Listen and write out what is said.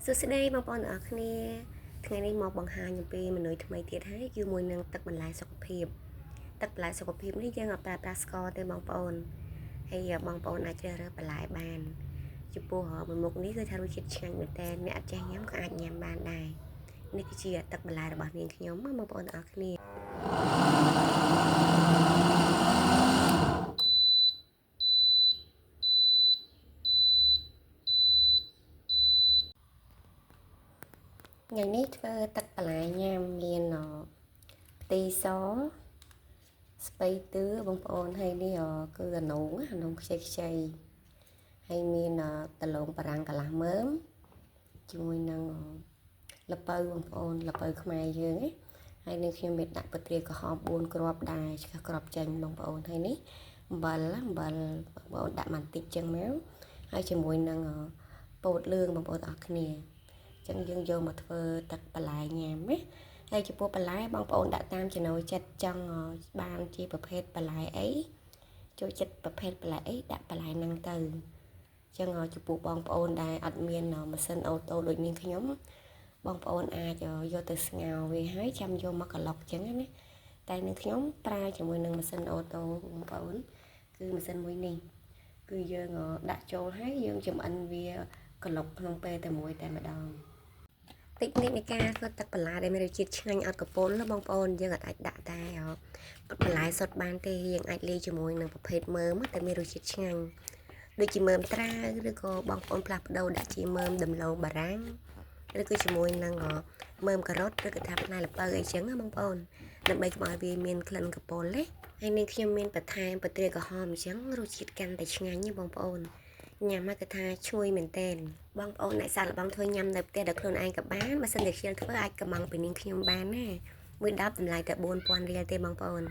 សួស្តីបងប្អូនទាំងអស់គ្នាថ្ងៃនេះមកបង្ហាញអំពីមនុស្សថ្មីទៀតហើយជាមួយនឹងទឹកបន្លែសុខភាពទឹកបន្លែសុខភាពនេះយើងអត់ប្រើប្រាស់ស្ករទេបងប្អូនហើយបងប្អូនអាចជ្រើសរើសបន្លែបានចំពោះមួយមុខនេះគឺថារសជាតិឆ្ងាញ់មែនតើអ្នកអត់ចេះញ៉ាំក៏អាចញ៉ាំបានដែរនេះគឺជាទឹកបន្លែរបស់នាងខ្ញុំបងប្អូនទាំងអស់គ្នាថ្ងៃនេះធ្វើទឹកបន្លែញ៉ាំមានខ្ទិះសស្ពៃតឿបងប្អូនហើយនេះគឺអានងខ្ចីហើយមានដលងបារាំងកន្លះមើមជាមួយនឹងល្ពៅបងប្អូនល្ពៅខ្មែរយើងណាហើយនេះខ្ញុំមានដាក់ពទ្រាក្រហម4គ្រាប់ដែរឆ្កឹះគ្រាប់ចាញ់បងប្អូនហើយនេះអំបិលបងប្អូនដាក់បន្តិចចឹងមកហើយជាមួយនឹងពោតលឿងបងប្អូនអរគ្នាចឹងយើងយកមកធ្វើទឹកបន្លែញ៉ាំណាហើយចំពោះបន្លែបងប្អូនដាក់តាមចំណូលចិត្តចង់បានជាប្រភេទបន្លែអីចូលចិត្តប្រភេទបន្លែអីដាក់បន្លែហ្នឹងទៅចឹងចំពោះបងប្អូនដែលអត់មានម៉ាស៊ីនអូតូដូចនាងខ្ញុំបងប្អូនអាចយកទៅស្ងោរវាហើយចាំយកមកក្លុកចឹងណាតែនាងខ្ញុំប្រើជាមួយនឹងម៉ាស៊ីនអូតូបងប្អូនគឺម៉ាស៊ីនមួយនេះគឺយើងដាក់ចូលហើយយើងចម្អិនវាក្លុកក្នុងពេលតែមួយតែម្ដងតិចនិចនៃការធ្វើទឹកបន្លែដែលមានរសជាតិឆ្ងាញ់អត់កពល់បងប្អូនយើងអាចដាក់តែបន្លែសុទ្ធបានទេយើងអាចលាយជាមួយនឹងប្រភេទមើមតែមានរសជាតិឆ្ងាញ់ដូចជាមើមត្រាវឬក៏បងប្អូនផ្លាស់ប្ដូរដាក់ជាមើមដំឡូងបារាំងឬក៏ជាមួយនឹងមើមការ៉ុតឬក៏ថាផ្លែល្ពៅអីចឹងណាបងប្អូនដើម្បីកុំឲ្យវាមានក្លិនកពល់ទេហើយនឹងខ្ញុំមានបន្ថែមពទ្រាក្រហមអញ្ចឹងរសជាតិកាន់តែឆ្ងាញ់ណាបងប្អូនញ៉ាំមកគឺថាឈ្ងុយមែនតើបងប្អូនអ្នកសាកល្បងធ្វើញ៉ាំនៅផ្ទះដល់ខ្លួនឯងក៏បានបើសិនជាខ្ញុំធ្វើអាចកម្មង់ពីនាងខ្ញុំបានណាមួយ10តម្លៃតែ 4000 រៀលទេបងប្អូន